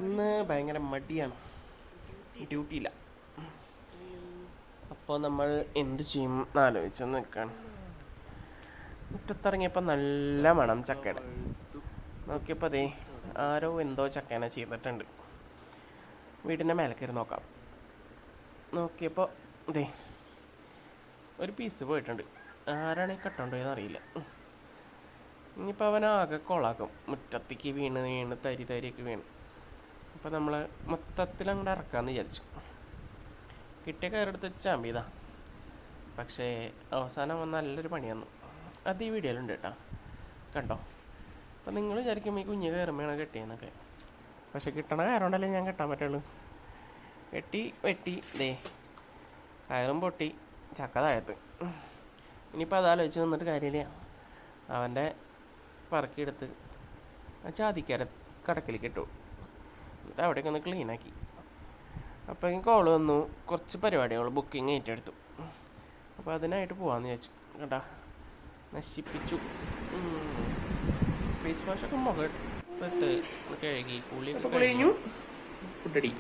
ഇന്ന് ഭയങ്കര മടിയാണ്, ഡ്യൂട്ടിയില്ല. അപ്പോൾ നമ്മൾ എന്ത് ചെയ്യും എന്നാലോചിച്ച് നിൽക്കുകയാണ്. മുറ്റത്തിറങ്ങിയപ്പോൾ നല്ല മണം ചക്കയുടെ. നോക്കിയപ്പോൾ അതേ ആരോ എന്തോ ചക്കേനെ ചെയ്തിട്ടുണ്ട്. വീടിൻ്റെ മേലെ കയറി നോക്കാം. നോക്കിയപ്പോൾ ഇതേ ഒരു പീസ് പോയിട്ടുണ്ട്. ആരാണ് ഈ കട്ടുണ്ടോയെന്ന് അറിയില്ല. ഇനിയിപ്പോൾ അവനാകെ കൊളാക്കും. മുറ്റത്തേക്ക് വീണ് തരിയൊക്കെ വീണ്. അപ്പോൾ നമ്മൾ മൊത്തത്തിൽ അങ്ങോട്ട് ഇറക്കാമെന്ന് വിചാരിച്ചു. കിട്ടിയ കയറെടുത്ത് ചാമ്പിയതാ. പക്ഷേ അവസാനം നല്ലൊരു പണി വന്നു. അത് ഈ വീഡിയോയിലുണ്ട് കേട്ടോ, കണ്ടോ. അപ്പോൾ നിങ്ങൾ വിചാരിക്കും ഈ കുഞ്ഞ് കയറുമ്പോഴാണ് കെട്ടിയെന്നൊക്കെ. പക്ഷെ കിട്ടണ കയറുകൊണ്ടല്ലേ ഞാൻ കെട്ടാൻ പറ്റുള്ളൂ. വെട്ടി ദേ കയറും പൊട്ടി, ചക്ക താഴത്ത്. ഇനിയിപ്പോൾ അതാലോചിച്ച് നിന്നിട്ട് കാര്യമില്ല. അവൻ്റെ പറക്കിയെടുത്ത് ചാതിക്കാര കടക്കിലേക്ക് ഇട്ടു. എന്നിട്ട് അവിടേക്ക് ഒന്ന് ക്ലീനാക്കി. അപ്പോഴേക്കും കോൾ വന്നു. കുറച്ച് പരിപാടികൾ ബുക്കിംഗ് ഏറ്റെടുത്തു. അപ്പോൾ അതിനായിട്ട് പോകാമെന്ന് വിചാരിച്ചു. കേട്ടാ നശിപ്പിച്ചു. ഫേസ് വാഷൊക്കെ മുഖത്തിട്ട് കഴുകി കുളിയൊക്കെ കഴിഞ്ഞു. ഫുഡടി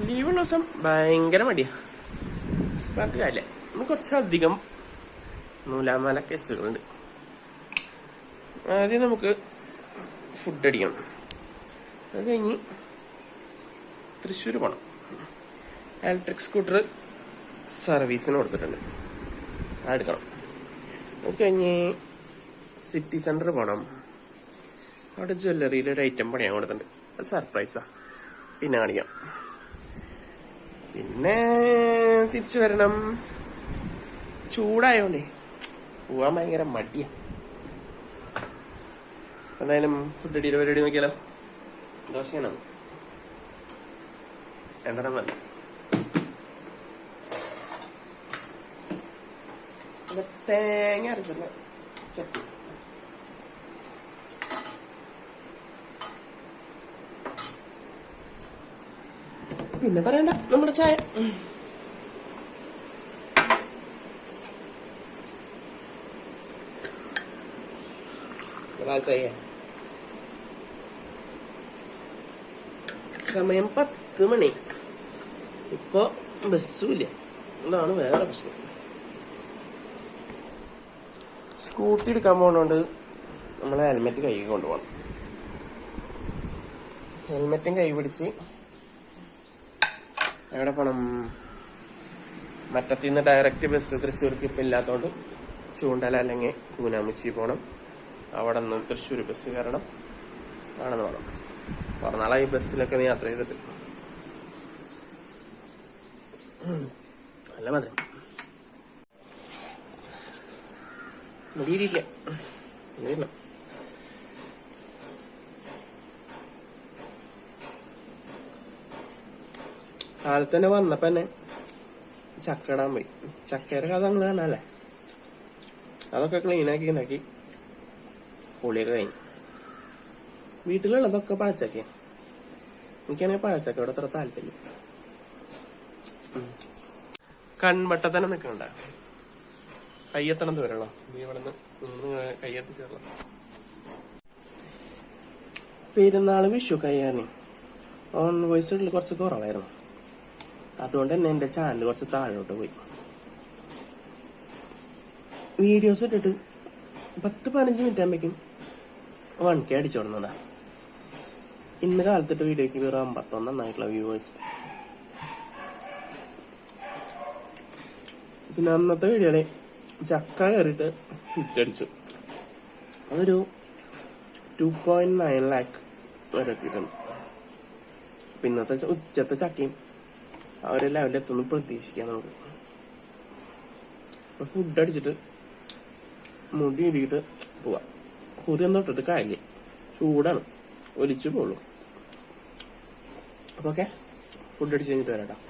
ലീവുള്ള ദിവസം ഭയങ്കര മടിയാണ്. പറഞ്ഞിട്ട് കാര്യമില്ല. നമുക്ക് കുറച്ചധികം നൂലാമാല കേസുകളുണ്ട്. ആദ്യം നമുക്ക് ഫുഡ് അടിക്കണം. അത് കഴിഞ്ഞ് തൃശ്ശൂർ പോകണം. ഇലക്ട്രിക് സ്കൂട്ടർ സർവീസിന് കൊടുത്തിട്ടുണ്ട്, അതെടുക്കണം. അത് കഴിഞ്ഞ് സിറ്റി സെൻറ്റർ പോകണം. അവിടെ ജ്വല്ലറിയിൽ ഒരു ഐറ്റം പണിയാൻ കൊടുത്തിട്ടുണ്ട്. അത് സർപ്രൈസാണ്, പിന്നെ കാണിക്കാം. പിന്നെ തിരിച്ചു വരണം. ചൂടായോണ്ടേ പോവാൻ ഭയങ്കര മടിയാണ്. എന്തായാലും ഫുഡ് അടിയുടെ പരിപാടി നോക്കിയാലോ. ദോശയാണ് രണ്ടെണ്ണം മതി. തേങ്ങ അരച്ചല്ല ചട്ടി. പിന്നെ പറയണ്ട, നമ്മുടെ ചായ. ചായ സമയം 10 മണി. ഇപ്പൊ ബസ്സുമില്ല, അതാണ് വേറെ പ്രശ്നം. സ്കൂട്ടി എടുക്കാൻ പോകണോണ്ട് നമ്മൾ ഹെൽമെറ്റ് കൈ കൊണ്ടുപോകണം. ഹെൽമെറ്റും കൈ പിടിച്ച് എവിടെ പോകണം? മറ്റത്തിൽ നിന്ന് ഡയറക്റ്റ് ബസ് തൃശ്ശൂർക്ക് ഇപ്പം ഇല്ലാത്തതുകൊണ്ട് ചൂണ്ടല അല്ലെങ്കിൽ കൂനാമുച്ചി പോകണം. അവിടെ നിന്ന് തൃശ്ശൂർ ബസ് കയറണം. ആണെന്ന് വേണം. കുറേ നാളായി ബസ്സിലൊക്കെ യാത്ര ചെയ്തിട്ട്. നല്ല മതി മുടിയിരിക്കാം. കാലത്ത് തന്നെ വന്നപ്പോ തന്നെ ചക്ക ഇടാൻ പോയി. ചക്കയുടെ കഥ നിങ്ങൾ കാണാല്ലേ. അതൊക്കെ ക്ലീനാക്കി ഉണ്ടാക്കി പൊളിയൊക്കെ കഴിഞ്ഞു. വീട്ടിലുള്ളതൊക്കെ പഴച്ചക്ക. എനിക്കാണെങ്കിൽ പഴച്ചക്കയോട് അത്ര താല്പര്യം. കൺവട്ടത്തന്നെ നിൽക്കണ്ട, കയ്യെത്തണം ദൂരമുള്ളൂ. നീ ഇവിടെ നിന്ന് കയ്യെത്തിച്ചേർന്നു. പെരുന്നാള് വിഷു കയ്യാന് ഓൺ വോയിസ് ഇടൽ കുറച്ച് കുറവായിരുന്നു. അതുകൊണ്ട് തന്നെ എൻ്റെ ചാനൽ കുറച്ച് താഴോട്ട് പോയി. വീഡിയോസ് ഇട്ടിട്ട് 10-15 മിനിറ്റ് ആകുമ്പോഴേക്കും 1K അടിച്ചോടുന്നതാ. ഇന്ന് കാലത്തിട്ട് വീഡിയോക്ക് വേറെ 51 നന്നായിട്ടുള്ള വ്യൂവേഴ്സ്. പിന്നെ അന്നത്തെ വീഡിയോയില് ചക്ക കയറിയിട്ട് ഹിറ്റടിച്ചു. അതൊരു 2.9 lakh വരെ എത്തിയിട്ടുണ്ട്. ഇന്നത്തെ ഉച്ചത്തെ ചക്കയും ആ ഒരു ലെവലിലെത്തുന്നു പ്രതീക്ഷിക്കാം നമുക്ക്. അപ്പൊ ഫുഡ് അടിച്ചിട്ട് മുടി ഇടിയിട്ട് പോവാം. കുറിയൊന്നും ഇട്ടിട്ട് കാര്യമില്ല, ചൂടാണ്, ഒലിച്ചു പോളൂ. അപ്പൊ ഓക്കെ, ഫുഡ് അടിച്ച് കഴിഞ്ഞിട്ട് വരാം.